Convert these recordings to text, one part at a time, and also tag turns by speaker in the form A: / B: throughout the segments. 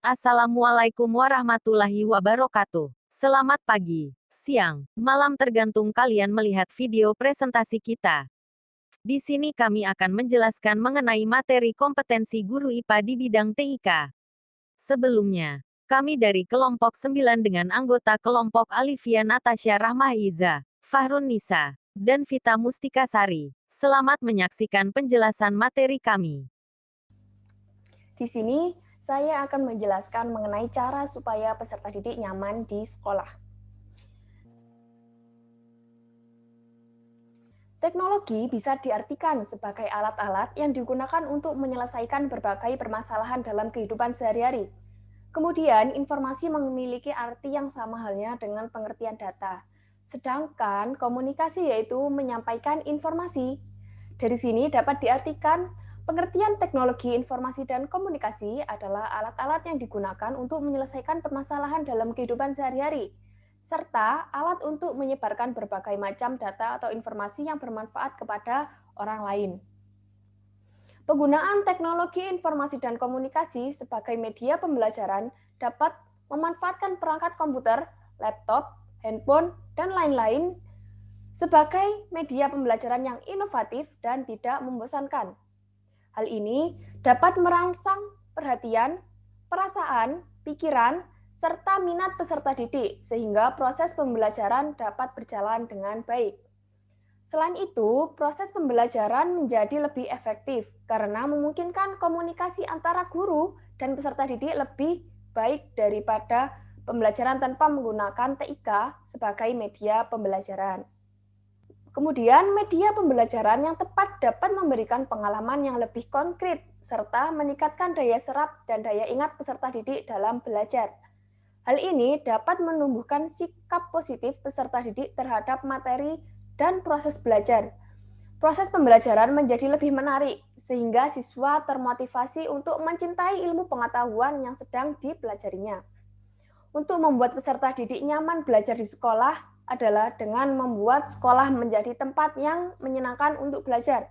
A: Assalamualaikum warahmatullahi wabarakatuh. Selamat pagi, siang, malam tergantung kalian melihat video presentasi kita. Di sini kami akan menjelaskan mengenai materi kompetensi guru IPA di bidang TIK. Sebelumnya, kami dari kelompok 9 dengan anggota kelompok Alivia Natasha Rahmahiza, Fahrun Nisa, dan Vita Mustika Sari. Selamat menyaksikan penjelasan materi kami.
B: Di sini, saya akan menjelaskan mengenai cara supaya peserta didik nyaman di sekolah. Teknologi bisa diartikan sebagai alat-alat yang digunakan untuk menyelesaikan berbagai permasalahan dalam kehidupan sehari-hari. Kemudian, informasi memiliki arti yang sama halnya dengan pengertian data. Sedangkan komunikasi yaitu menyampaikan informasi. Dari sini dapat diartikan pengertian teknologi informasi dan komunikasi adalah alat-alat yang digunakan untuk menyelesaikan permasalahan dalam kehidupan sehari-hari, serta alat untuk menyebarkan berbagai macam data atau informasi yang bermanfaat kepada orang lain. Penggunaan teknologi informasi dan komunikasi sebagai media pembelajaran dapat memanfaatkan perangkat komputer, laptop, handphone, dan lain-lain sebagai media pembelajaran yang inovatif dan tidak membosankan. Hal ini dapat merangsang perhatian, perasaan, pikiran, serta minat peserta didik sehingga proses pembelajaran dapat berjalan dengan baik. Selain itu, proses pembelajaran menjadi lebih efektif karena memungkinkan komunikasi antara guru dan peserta didik lebih baik daripada pembelajaran tanpa menggunakan TIK sebagai media pembelajaran. Kemudian, media pembelajaran yang tepat dapat memberikan pengalaman yang lebih konkret, serta meningkatkan daya serap dan daya ingat peserta didik dalam belajar. Hal ini dapat menumbuhkan sikap positif peserta didik terhadap materi dan proses belajar. Proses pembelajaran menjadi lebih menarik, sehingga siswa termotivasi untuk mencintai ilmu pengetahuan yang sedang dipelajarinya. Untuk membuat peserta didik nyaman belajar di sekolah, adalah dengan membuat sekolah menjadi tempat yang menyenangkan untuk belajar.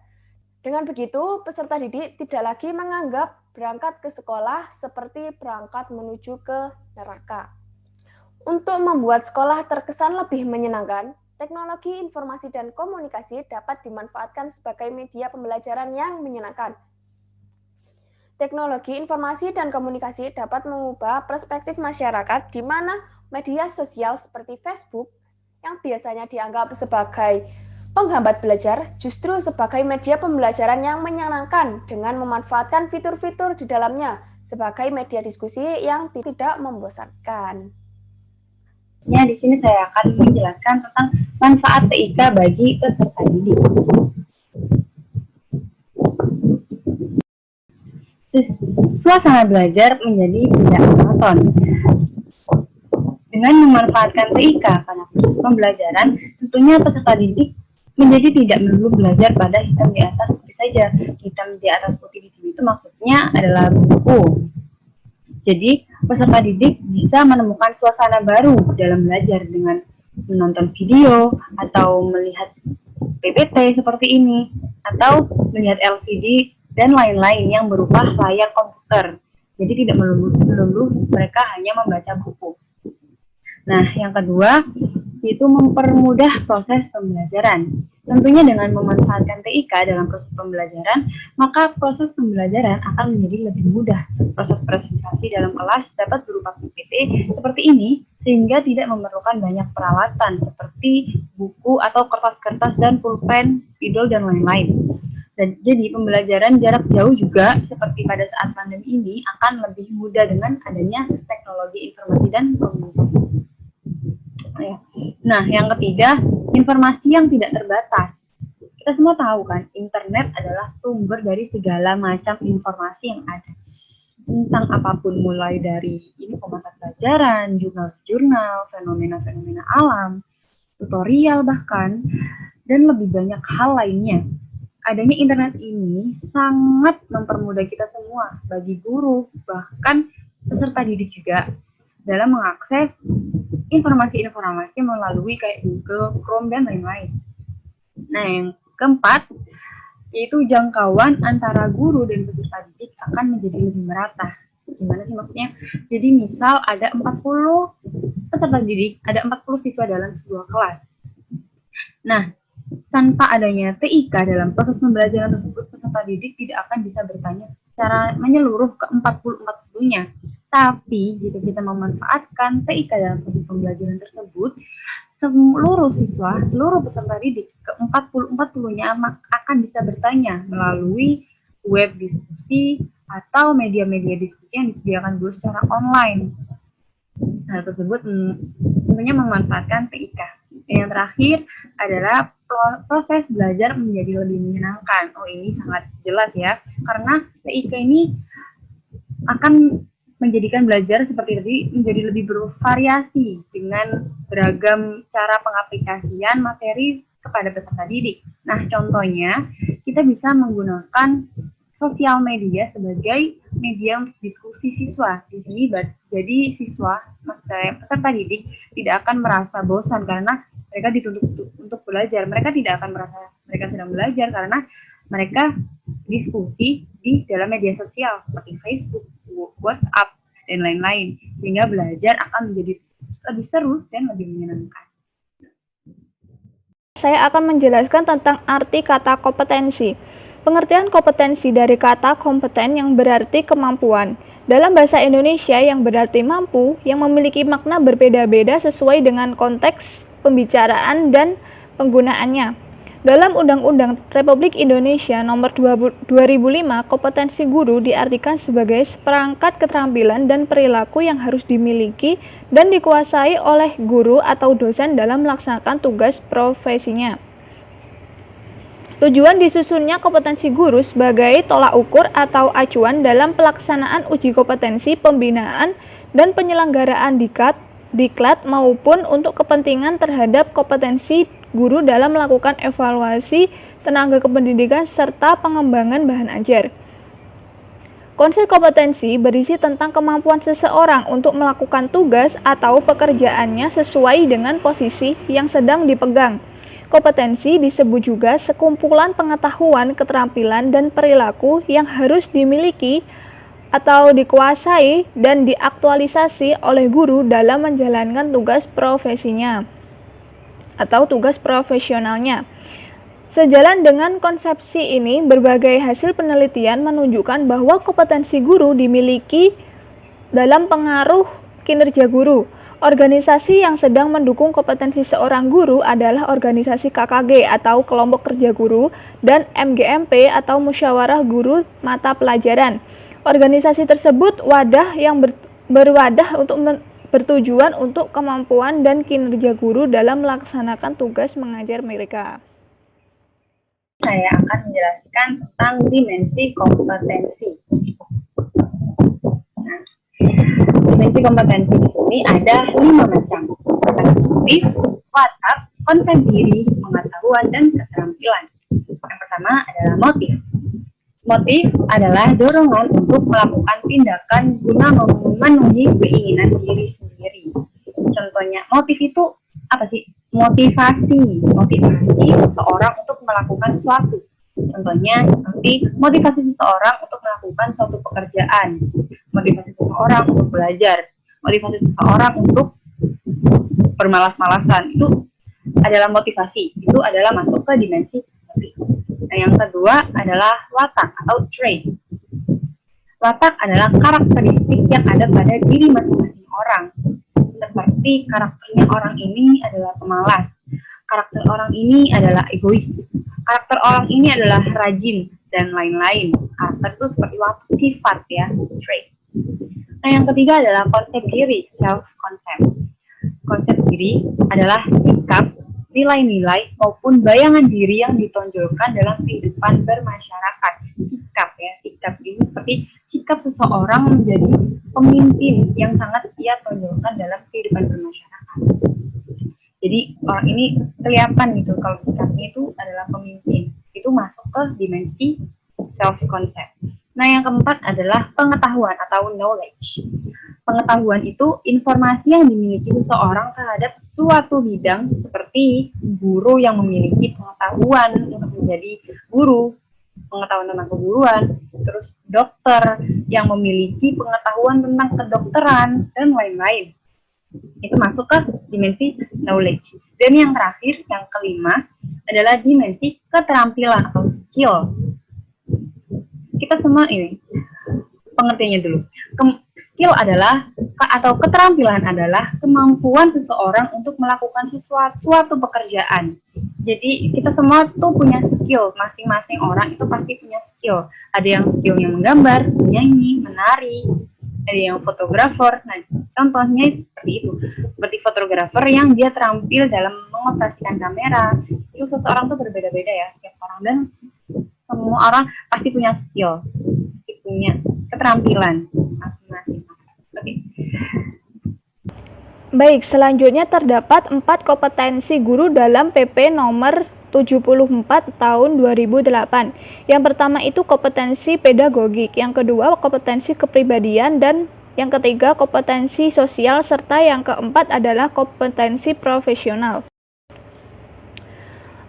B: Dengan begitu, peserta didik tidak lagi menganggap berangkat ke sekolah seperti berangkat menuju ke neraka. Untuk membuat sekolah terkesan lebih menyenangkan, teknologi informasi dan komunikasi dapat dimanfaatkan sebagai media pembelajaran yang menyenangkan. Teknologi informasi dan komunikasi dapat mengubah perspektif masyarakat di mana media sosial seperti Facebook yang biasanya dianggap sebagai penghambat belajar, justru sebagai media pembelajaran yang menyenangkan dengan memanfaatkan fitur-fitur di dalamnya sebagai media diskusi yang tidak membosankan.
C: Ya, di sini saya akan menjelaskan tentang manfaat TIK bagi peserta didik. Suasana belajar menjadi tidak monoton. Dengan memanfaatkan TIK pada proses pembelajaran, tentunya peserta didik menjadi tidak melulu belajar pada hitam di atas putih saja. Hitam di atas putih di sini itu maksudnya adalah buku. Jadi, peserta didik bisa menemukan suasana baru dalam belajar dengan menonton video atau melihat PPT seperti ini, atau melihat LCD dan lain-lain yang berupa layar komputer. Jadi tidak melulu mereka hanya membaca buku. Nah, yang kedua, yaitu mempermudah proses pembelajaran. Tentunya dengan memanfaatkan TIK dalam proses pembelajaran, maka proses pembelajaran akan menjadi lebih mudah. Proses presentasi dalam kelas dapat berupa PPT seperti ini, sehingga tidak memerlukan banyak peralatan seperti buku atau kertas-kertas dan pulpen, spidol, dan lain-lain. Dan jadi pembelajaran jarak jauh juga seperti pada saat pandemi ini akan lebih mudah dengan adanya teknologi informasi dan komunikasi. Nah, yang ketiga, informasi yang tidak terbatas. Kita semua tahu kan, internet adalah sumber dari segala macam informasi yang ada. Tentang apapun, mulai dari info mata pelajaran, jurnal-jurnal, fenomena-fenomena alam, tutorial bahkan, dan lebih banyak hal lainnya. Adanya internet ini sangat mempermudah kita semua, bagi guru, bahkan peserta didik juga, dalam mengakses informasi-informasi melalui kayak Google, Chrome, dan lain-lain. Nah, yang keempat, yaitu jangkauan antara guru dan peserta didik akan menjadi lebih merata. Gimana sih maksudnya? Jadi misal ada 40 peserta didik, ada 40 siswa dalam sebuah kelas. Nah, tanpa adanya TIK dalam proses pembelajaran tersebut, peserta didik tidak akan bisa bertanya secara menyeluruh ke 40-40-nya. Tapi, jika kita memanfaatkan TIK dalam proses pembelajaran tersebut, seluruh siswa, seluruh peserta didik ke 40-40-nya akan bisa bertanya melalui web diskusi atau media-media diskusi yang disediakan guru secara online. Hal tersebut tentunya memanfaatkan TIK. Yang terakhir adalah proses belajar menjadi lebih menyenangkan. Oh, ini sangat jelas ya, karena TIK ini akan menjadikan belajar seperti tadi menjadi lebih bervariasi dengan beragam cara pengaplikasian materi kepada peserta didik. Nah, contohnya kita bisa menggunakan sosial media sebagai media untuk diskusi siswa. Di sini jadi siswa, maksudnya peserta didik tidak akan merasa bosan karena mereka dituntut untuk belajar. Mereka tidak akan merasa mereka sedang belajar karena mereka diskusi di dalam media sosial seperti Facebook, WhatsApp, dan lain-lain. Sehingga belajar akan menjadi lebih seru dan lebih menyenangkan.
D: Saya akan menjelaskan tentang arti kata kompetensi. Pengertian kompetensi dari kata kompeten yang berarti kemampuan. Dalam bahasa Indonesia yang berarti mampu, yang memiliki makna berbeda-beda sesuai dengan konteks pembicaraan dan penggunaannya. Dalam Undang-Undang Republik Indonesia Nomor 2005, kompetensi guru diartikan sebagai seperangkat keterampilan dan perilaku yang harus dimiliki dan dikuasai oleh guru atau dosen dalam melaksanakan tugas profesinya. Tujuan disusunnya kompetensi guru sebagai tolak ukur atau acuan dalam pelaksanaan uji kompetensi pembinaan dan penyelenggaraan diklat maupun untuk kepentingan terhadap kompetensi guru dalam melakukan evaluasi tenaga kependidikan serta pengembangan bahan ajar. Konsep kompetensi berisi tentang kemampuan seseorang untuk melakukan tugas atau pekerjaannya sesuai dengan posisi yang sedang dipegang. Kompetensi disebut juga sekumpulan pengetahuan, keterampilan, dan perilaku yang harus dimiliki atau dikuasai dan diaktualisasi oleh guru dalam menjalankan tugas profesinya atau tugas profesionalnya. Sejalan dengan konsepsi ini, berbagai hasil penelitian menunjukkan bahwa kompetensi guru dimiliki dalam pengaruh kinerja guru. Organisasi yang sedang mendukung kompetensi seorang guru adalah organisasi KKG atau kelompok kerja guru dan MGMP atau musyawarah guru mata pelajaran. Organisasi tersebut wadah yang berwadah untuk bertujuan untuk kemampuan dan kinerja guru dalam melaksanakan tugas mengajar mereka.
C: Saya akan menjelaskan tentang dimensi kompetensi. Nah, dimensi kompetensi di sini ada 5 macam: kognitif, watak, konsep diri, pengetahuan, dan keterampilan. Yang pertama adalah motif. Motif adalah dorongan untuk melakukan tindakan guna memenuhi keinginan diri sendiri. Contohnya, motif itu apa sih? Motivasi seseorang untuk melakukan sesuatu. Contohnya, seperti motivasi seseorang untuk melakukan suatu pekerjaan, motivasi seseorang untuk belajar, motivasi seseorang untuk bermalas-malasan. Itu adalah motivasi. Itu adalah masuk ke dimensi motif. Nah, yang kedua adalah watak atau trait. Watak adalah karakteristik yang ada pada diri masing-masing orang. Seperti karakternya orang ini adalah pemalas, karakter orang ini adalah egois, karakter orang ini adalah rajin, dan lain-lain. Karakter itu seperti sifat ya, trait. Nah, yang ketiga adalah konsep diri, self-concept. Konsep diri adalah sikap, nilai-nilai, maupun bayangan diri yang ditonjolkan dalam kehidupan bermasyarakat. Sikap ini seperti sikap seseorang menjadi pemimpin yang sangat ia tonjolkan dalam kehidupan bermasyarakat. Jadi orang ini kelihatan gitu kalau sikapnya itu adalah pemimpin. Itu masuk ke dimensi self-concept. Nah, yang keempat adalah pengetahuan atau knowledge. Pengetahuan itu informasi yang dimiliki seseorang terhadap suatu bidang, seperti guru yang memiliki pengetahuan untuk menjadi guru, pengetahuan tentang keguruan, terus dokter, yang memiliki pengetahuan tentang kedokteran, dan lain-lain. Itu masuk ke dimensi knowledge. Dan yang terakhir, yang kelima, adalah dimensi keterampilan atau skill. Kita semua ini, pengertiannya dulu. Skill adalah, atau keterampilan adalah kemampuan seseorang untuk melakukan suatu pekerjaan. Jadi kita semua tuh punya skill, masing-masing orang itu pasti punya skill. Ada yang skillnya menggambar, menyanyi, menari, ada yang fotografer. Nah, contohnya seperti itu. Seperti fotografer yang dia terampil dalam mengoperasikan kamera. Itu seseorang tuh berbeda-beda ya, setiap orang, dan semua orang pasti punya skill, pasti punya keterampilan masing-masing.
D: Baik, selanjutnya terdapat 4 kompetensi guru dalam PP nomor 74 tahun 2008. Yang pertama itu kompetensi pedagogik, yang kedua kompetensi kepribadian, dan yang ketiga kompetensi sosial, serta yang keempat adalah kompetensi profesional.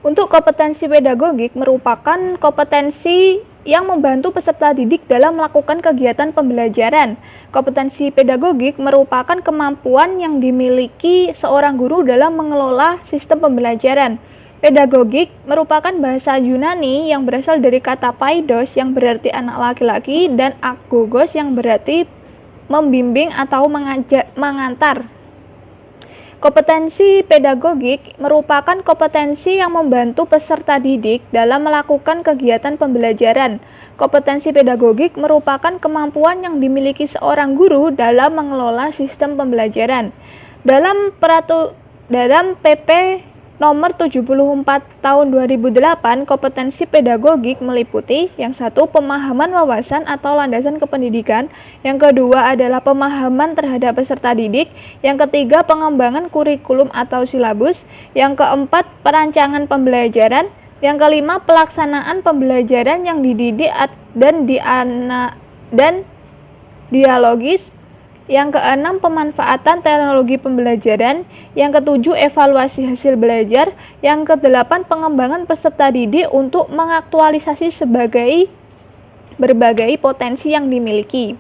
D: Untuk kompetensi pedagogik merupakan kompetensi yang membantu peserta didik dalam melakukan kegiatan pembelajaran. Kompetensi pedagogik merupakan kemampuan yang dimiliki seorang guru dalam mengelola sistem pembelajaran. Pedagogik merupakan bahasa Yunani yang berasal dari kata paidos yang berarti anak laki-laki dan agogos yang berarti membimbing atau mengantar. Kompetensi pedagogik merupakan kompetensi yang membantu peserta didik dalam melakukan kegiatan pembelajaran. Kompetensi pedagogik merupakan kemampuan yang dimiliki seorang guru dalam mengelola sistem pembelajaran. Dalam PP nomor 74 tahun 2008, kompetensi pedagogik meliputi yang satu, pemahaman wawasan atau landasan kependidikan, yang kedua adalah pemahaman terhadap peserta didik, yang ketiga pengembangan kurikulum atau silabus, yang keempat perancangan pembelajaran, yang kelima pelaksanaan pembelajaran yang dididik dan dialogis, yang keenam pemanfaatan teknologi pembelajaran, yang ketujuh evaluasi hasil belajar, yang kedelapan pengembangan peserta didik untuk mengaktualisasi berbagai potensi yang dimiliki.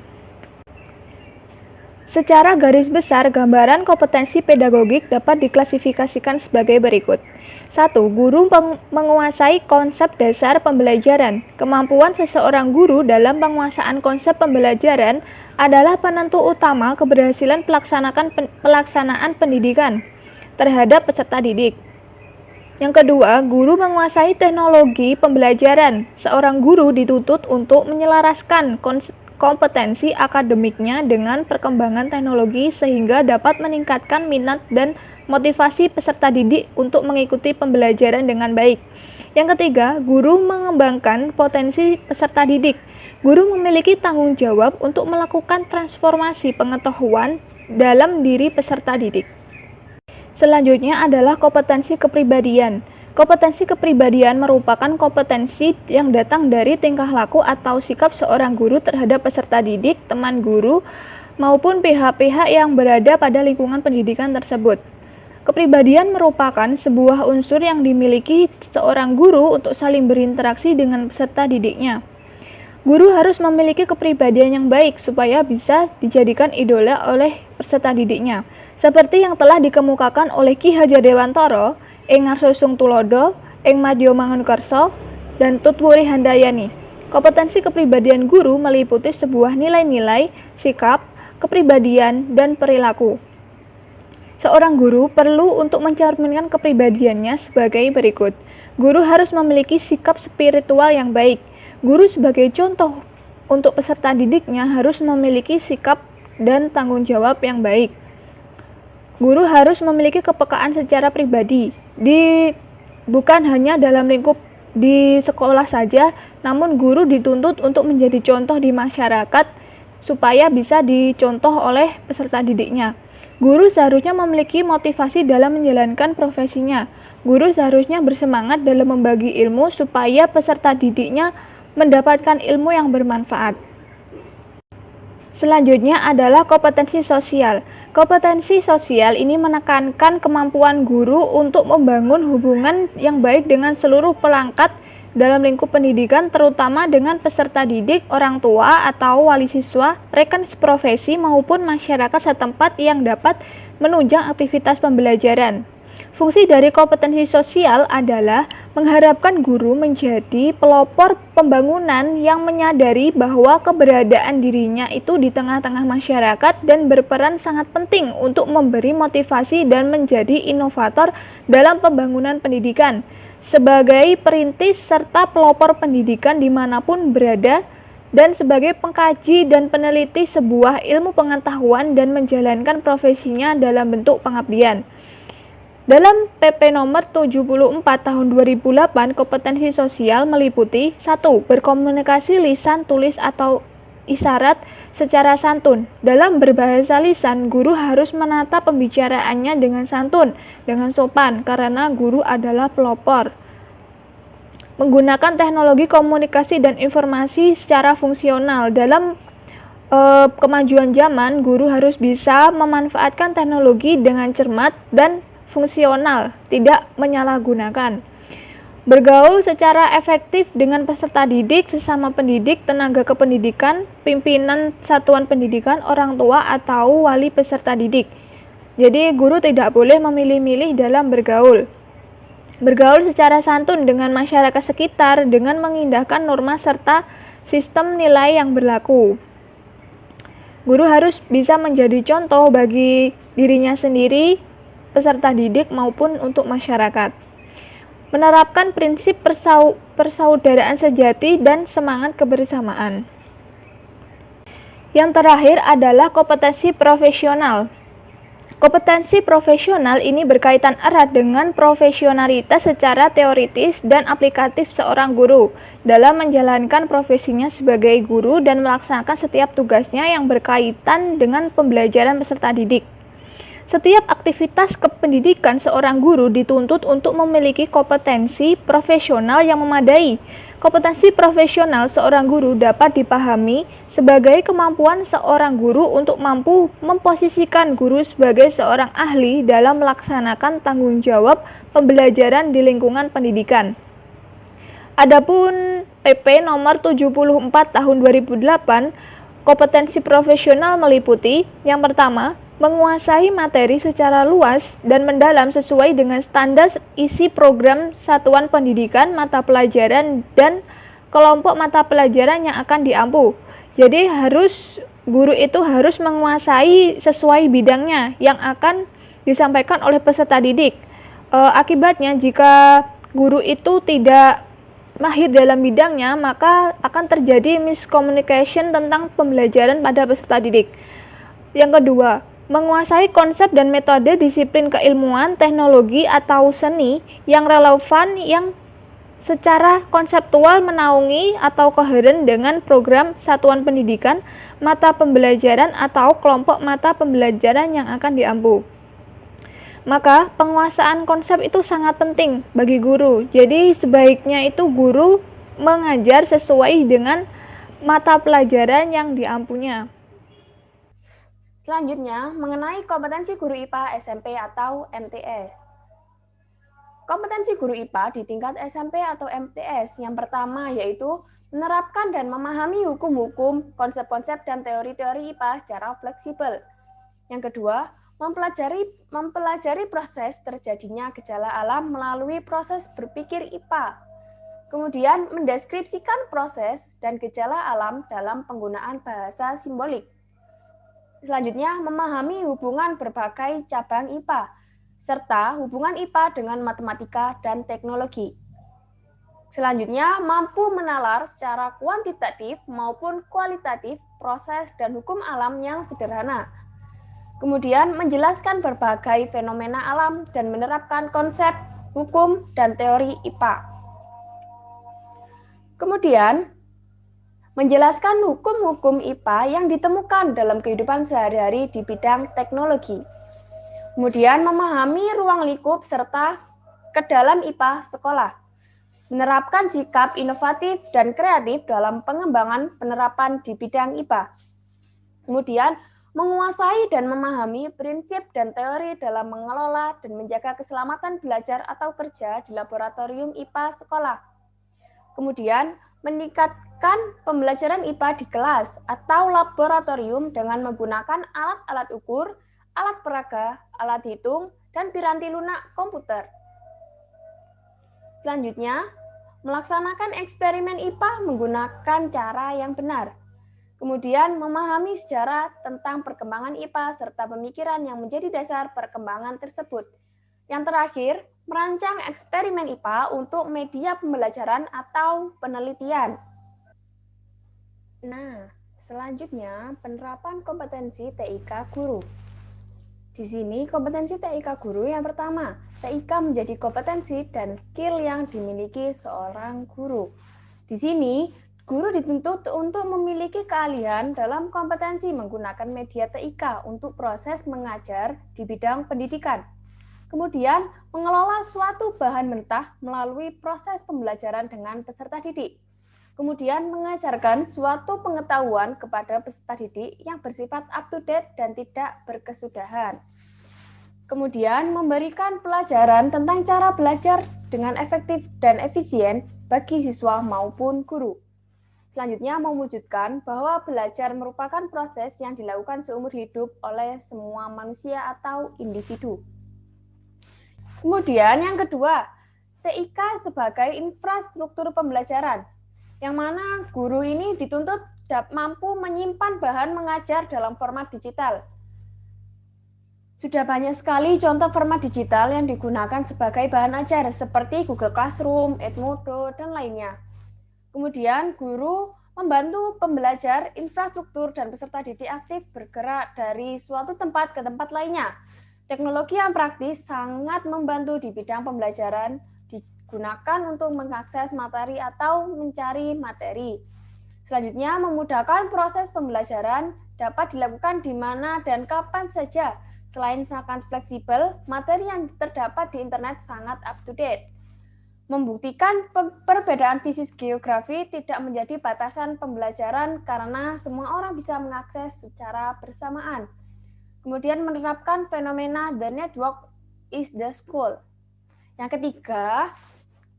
D: Secara garis besar, gambaran kompetensi pedagogik dapat diklasifikasikan sebagai berikut. 1. Guru menguasai konsep dasar pembelajaran. Kemampuan seseorang guru dalam penguasaan konsep pembelajaran adalah penentu utama keberhasilan pelaksanaan pendidikan terhadap peserta didik. Yang kedua, guru menguasai teknologi pembelajaran. Seorang guru dituntut untuk menyelaraskan kompetensi akademiknya dengan perkembangan teknologi sehingga dapat meningkatkan minat dan motivasi peserta didik untuk mengikuti pembelajaran dengan baik. Yang ketiga, guru mengembangkan potensi peserta didik. Guru memiliki tanggung jawab untuk melakukan transformasi pengetahuan dalam diri peserta didik. Selanjutnya adalah kompetensi kepribadian. Kompetensi kepribadian merupakan kompetensi yang datang dari tingkah laku atau sikap seorang guru terhadap peserta didik, teman guru, maupun pihak-pihak yang berada pada lingkungan pendidikan tersebut. Kepribadian merupakan sebuah unsur yang dimiliki seorang guru untuk saling berinteraksi dengan peserta didiknya. Guru harus memiliki kepribadian yang baik supaya bisa dijadikan idola oleh peserta didiknya. Seperti yang telah dikemukakan oleh Ki Hajar Dewantara, Ing Ngarsusung Tulodo, Ing Madya Mangunkarsa, dan Tutwuri Handayani. Kompetensi kepribadian guru meliputi sebuah nilai-nilai, sikap, kepribadian, dan perilaku. Seorang guru perlu untuk mencerminkan kepribadiannya sebagai berikut. Guru harus memiliki sikap spiritual yang baik. Guru sebagai contoh untuk peserta didiknya harus memiliki sikap dan tanggung jawab yang baik. Guru harus memiliki kepekaan secara pribadi, bukan hanya dalam lingkup di sekolah saja, namun guru dituntut untuk menjadi contoh di masyarakat supaya bisa dicontoh oleh peserta didiknya. Guru seharusnya memiliki motivasi dalam menjalankan profesinya. Guru seharusnya bersemangat dalam membagi ilmu supaya peserta didiknya mendapatkan ilmu yang bermanfaat. Selanjutnya adalah kompetensi sosial. Kompetensi sosial ini menekankan kemampuan guru untuk membangun hubungan yang baik dengan seluruh pelangkat dalam lingkup pendidikan, terutama dengan peserta didik, orang tua atau wali siswa, rekan profesi maupun masyarakat setempat yang dapat menunjang aktivitas pembelajaran. Fungsi dari kompetensi sosial adalah mengharapkan guru menjadi pelopor pembangunan yang menyadari bahwa keberadaan dirinya itu di tengah-tengah masyarakat dan berperan sangat penting untuk memberi motivasi dan menjadi inovator dalam pembangunan pendidikan. Sebagai perintis serta pelopor pendidikan dimanapun berada, dan sebagai pengkaji dan peneliti sebuah ilmu pengetahuan dan menjalankan profesinya dalam bentuk pengabdian. Dalam PP nomor 74 tahun 2008, kompetensi sosial meliputi 1. Berkomunikasi lisan, tulis, atau isyarat secara santun. Dalam berbahasa lisan, guru harus menata pembicaraannya dengan santun, dengan sopan, karena guru adalah pelopor. Menggunakan teknologi komunikasi dan informasi secara fungsional. Dalam kemajuan zaman, guru harus bisa memanfaatkan teknologi dengan cermat dan fungsional, tidak menyalahgunakan. Bergaul secara efektif dengan peserta didik, sesama pendidik, tenaga kependidikan, pimpinan satuan pendidikan, orang tua, atau wali peserta didik. Jadi, guru tidak boleh memilih-milih dalam bergaul. Bergaul secara santun dengan masyarakat sekitar dengan mengindahkan norma serta sistem nilai yang berlaku. Guru harus bisa menjadi contoh bagi dirinya sendiri, peserta didik maupun untuk masyarakat. Menerapkan prinsip persaudaraan sejati dan semangat kebersamaan. Yang terakhir adalah kompetensi profesional. Kompetensi profesional ini berkaitan erat dengan profesionalitas secara teoritis dan aplikatif seorang guru dalam menjalankan profesinya sebagai guru dan melaksanakan setiap tugasnya yang berkaitan dengan pembelajaran peserta didik. Setiap aktivitas kependidikan seorang guru dituntut untuk memiliki kompetensi profesional yang memadai. Kompetensi profesional seorang guru dapat dipahami sebagai kemampuan seorang guru untuk mampu memposisikan guru sebagai seorang ahli dalam melaksanakan tanggung jawab pembelajaran di lingkungan pendidikan. Adapun PP nomor 74 tahun 2008, kompetensi profesional meliputi yang pertama, menguasai materi secara luas dan mendalam sesuai dengan standar isi program satuan pendidikan, mata pelajaran, dan kelompok mata pelajaran yang akan diampu. Jadi guru itu harus menguasai sesuai bidangnya yang akan disampaikan oleh peserta didik. Akibatnya jika guru itu tidak mahir dalam bidangnya, maka akan terjadi miscommunication tentang pembelajaran pada peserta didik. Yang kedua, menguasai konsep dan metode disiplin keilmuan, teknologi, atau seni yang relevan yang secara konseptual menaungi atau koheren dengan program satuan pendidikan, mata pembelajaran, atau kelompok mata pembelajaran yang akan diampu. Maka penguasaan konsep itu sangat penting bagi guru. Jadi sebaiknya itu guru mengajar sesuai dengan mata pelajaran yang diampunya.
B: Selanjutnya, mengenai kompetensi guru IPA SMP atau MTS. Kompetensi guru IPA di tingkat SMP atau MTS yang pertama yaitu menerapkan dan memahami hukum-hukum, konsep-konsep, dan teori-teori IPA secara fleksibel. Yang kedua, mempelajari proses terjadinya gejala alam melalui proses berpikir IPA. Kemudian, mendeskripsikan proses dan gejala alam dalam penggunaan bahasa simbolik. Selanjutnya, memahami hubungan berbagai cabang IPA, serta hubungan IPA dengan matematika dan teknologi. Selanjutnya, mampu menalar secara kuantitatif maupun kualitatif proses dan hukum alam yang sederhana. Kemudian, menjelaskan berbagai fenomena alam dan menerapkan konsep, hukum, dan teori IPA. Kemudian, menjelaskan hukum-hukum IPA yang ditemukan dalam kehidupan sehari-hari di bidang teknologi. Kemudian memahami ruang lingkup serta kedalam IPA sekolah. Menerapkan sikap inovatif dan kreatif dalam pengembangan penerapan di bidang IPA. Kemudian menguasai dan memahami prinsip dan teori dalam mengelola dan menjaga keselamatan belajar atau kerja di laboratorium IPA sekolah. Kemudian, meningkatkan pembelajaran IPA di kelas atau laboratorium dengan menggunakan alat-alat ukur, alat peraga, alat hitung, dan piranti lunak komputer. Selanjutnya, melaksanakan eksperimen IPA menggunakan cara yang benar. Kemudian, memahami sejarah tentang perkembangan IPA serta pemikiran yang menjadi dasar perkembangan tersebut. Yang terakhir, merancang eksperimen IPA untuk media pembelajaran atau penelitian. Nah, selanjutnya penerapan kompetensi TIK guru. Di sini kompetensi TIK guru yang pertama, TIK menjadi kompetensi dan skill yang dimiliki seorang guru. Di sini, guru dituntut untuk memiliki keahlian dalam kompetensi menggunakan media TIK untuk proses mengajar di bidang pendidikan. Kemudian, mengelola suatu bahan mentah melalui proses pembelajaran dengan peserta didik. Kemudian, mengajarkan suatu pengetahuan kepada peserta didik yang bersifat up-to-date dan tidak berkesudahan. Kemudian, memberikan pelajaran tentang cara belajar dengan efektif dan efisien bagi siswa maupun guru. Selanjutnya, mewujudkan bahwa belajar merupakan proses yang dilakukan seumur hidup oleh semua manusia atau individu. Kemudian yang kedua, TIK sebagai infrastruktur pembelajaran, yang mana guru ini dituntut mampu menyimpan bahan mengajar dalam format digital. Sudah banyak sekali contoh format digital yang digunakan sebagai bahan ajar, seperti Google Classroom, Edmodo, dan lainnya. Kemudian guru membantu pembelajar, infrastruktur, dan peserta didik aktif bergerak dari suatu tempat ke tempat lainnya. Teknologi yang praktis sangat membantu di bidang pembelajaran, digunakan untuk mengakses materi atau mencari materi. Selanjutnya, memudahkan proses pembelajaran dapat dilakukan di mana dan kapan saja. Selain sangat fleksibel, materi yang terdapat di internet sangat up-to-date. Membuktikan perbedaan fisik geografi tidak menjadi batasan pembelajaran karena semua orang bisa mengakses secara bersamaan. Kemudian menerapkan fenomena the network is the school. Yang ketiga,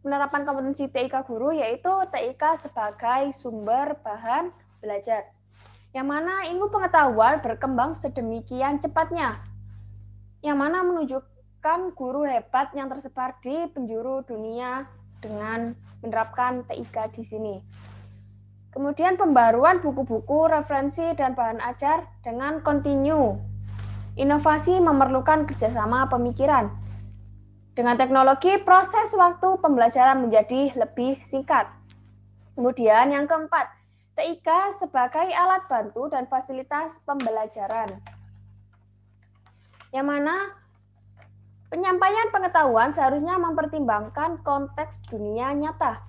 B: penerapan kompetensi TIK guru yaitu TIK sebagai sumber bahan belajar. Yang mana ilmu pengetahuan berkembang sedemikian cepatnya. Yang mana menunjukkan guru hebat yang tersebar di penjuru dunia dengan menerapkan TIK di sini. Kemudian pembaruan buku-buku, referensi, dan bahan ajar dengan kontinu. Inovasi memerlukan kerjasama pemikiran. Dengan teknologi, proses waktu pembelajaran menjadi lebih singkat. Kemudian yang keempat, TIK sebagai alat bantu dan fasilitas pembelajaran. Yang mana penyampaian pengetahuan seharusnya mempertimbangkan konteks dunia nyata.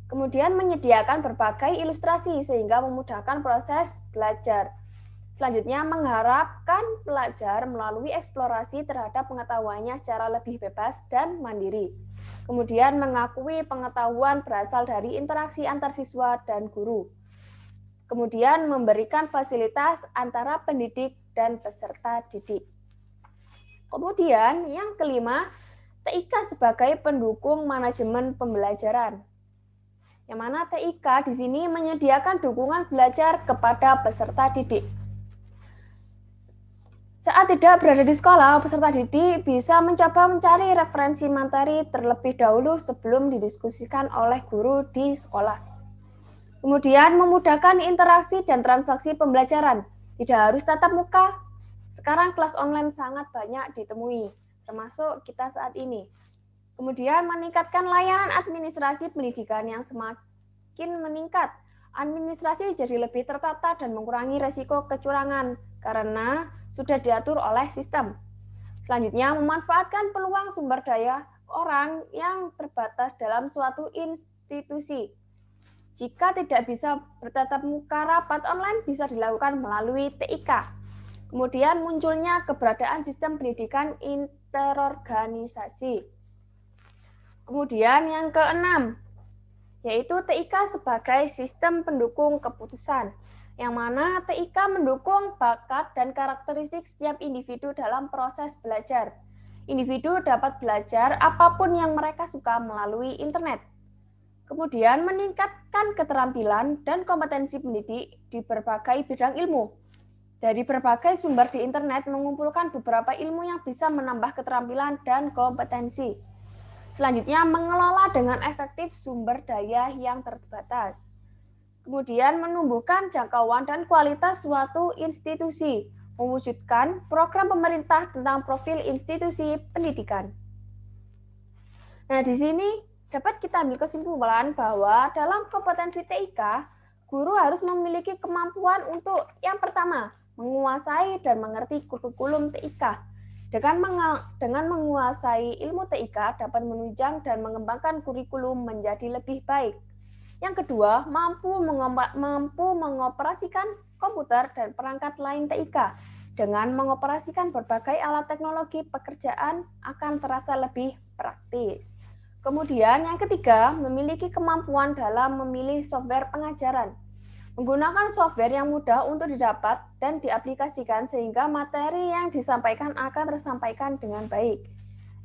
B: Kemudian menyediakan berbagai ilustrasi sehingga memudahkan proses belajar. Selanjutnya, mengharapkan pelajar melalui eksplorasi terhadap pengetahuannya secara lebih bebas dan mandiri. Kemudian, mengakui pengetahuan berasal dari interaksi antar siswa dan guru. Kemudian, memberikan fasilitas antara pendidik dan peserta didik. Kemudian, yang kelima, TIK sebagai pendukung manajemen pembelajaran. Yang mana TIK di sini menyediakan dukungan belajar kepada peserta didik. Saat tidak berada di sekolah, peserta didik bisa mencoba mencari referensi materi terlebih dahulu sebelum didiskusikan oleh guru di sekolah. Kemudian memudahkan interaksi dan transaksi pembelajaran. Tidak harus tatap muka. Sekarang kelas online sangat banyak ditemui, termasuk kita saat ini. Kemudian meningkatkan layanan administrasi pendidikan yang semakin meningkat. Administrasi jadi lebih tertata dan mengurangi resiko kecurangan karena sudah diatur oleh sistem. Selanjutnya, memanfaatkan peluang sumber daya orang yang terbatas dalam suatu institusi. Jika tidak bisa bertatap muka, rapat online bisa dilakukan melalui TIK. Kemudian munculnya keberadaan sistem pendidikan interorganisasi. Kemudian yang keenam, yaitu TIK sebagai sistem pendukung keputusan, yang mana TIK mendukung bakat dan karakteristik setiap individu dalam proses belajar. Individu dapat belajar apapun yang mereka suka melalui internet. Kemudian meningkatkan keterampilan dan kompetensi pendidik di berbagai bidang ilmu. Dari berbagai sumber di internet mengumpulkan beberapa ilmu yang bisa menambah keterampilan dan kompetensi. Selanjutnya, mengelola dengan efektif sumber daya yang terbatas. Kemudian, menumbuhkan jangkauan dan kualitas suatu institusi, mewujudkan program pemerintah tentang profil institusi pendidikan. Nah, di sini dapat kita ambil kesimpulan bahwa dalam kompetensi TIK, guru harus memiliki kemampuan untuk yang pertama, menguasai dan mengerti kurikulum TIK. Dengan menguasai ilmu TIK dapat menunjang dan mengembangkan kurikulum menjadi lebih baik. Yang kedua, mampu mengoperasikan komputer dan perangkat lain TIK. Dengan mengoperasikan berbagai alat teknologi, pekerjaan akan terasa lebih praktis. Kemudian yang ketiga, memiliki kemampuan dalam memilih software pengajaran. Menggunakan software yang mudah untuk didapat dan diaplikasikan sehingga materi yang disampaikan akan tersampaikan dengan baik.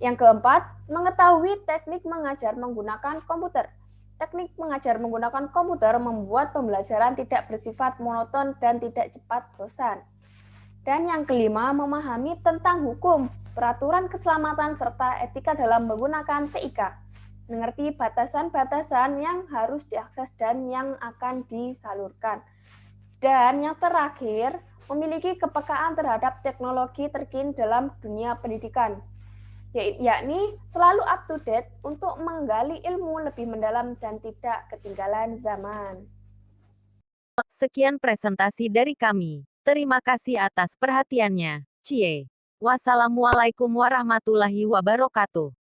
B: Yang keempat, mengetahui teknik mengajar menggunakan komputer. Teknik mengajar menggunakan komputer membuat pembelajaran tidak bersifat monoton dan tidak cepat bosan. Dan yang kelima, memahami tentang hukum, peraturan keselamatan, serta etika dalam menggunakan TIK. Mengerti batasan-batasan yang harus diakses dan yang akan disalurkan. Dan yang terakhir, memiliki kepekaan terhadap teknologi terkini dalam dunia pendidikan, yakni selalu up to date untuk menggali ilmu lebih mendalam dan tidak ketinggalan zaman.
A: Sekian presentasi dari kami. Terima kasih atas perhatiannya. Cie. Wassalamualaikum warahmatullahi wabarakatuh.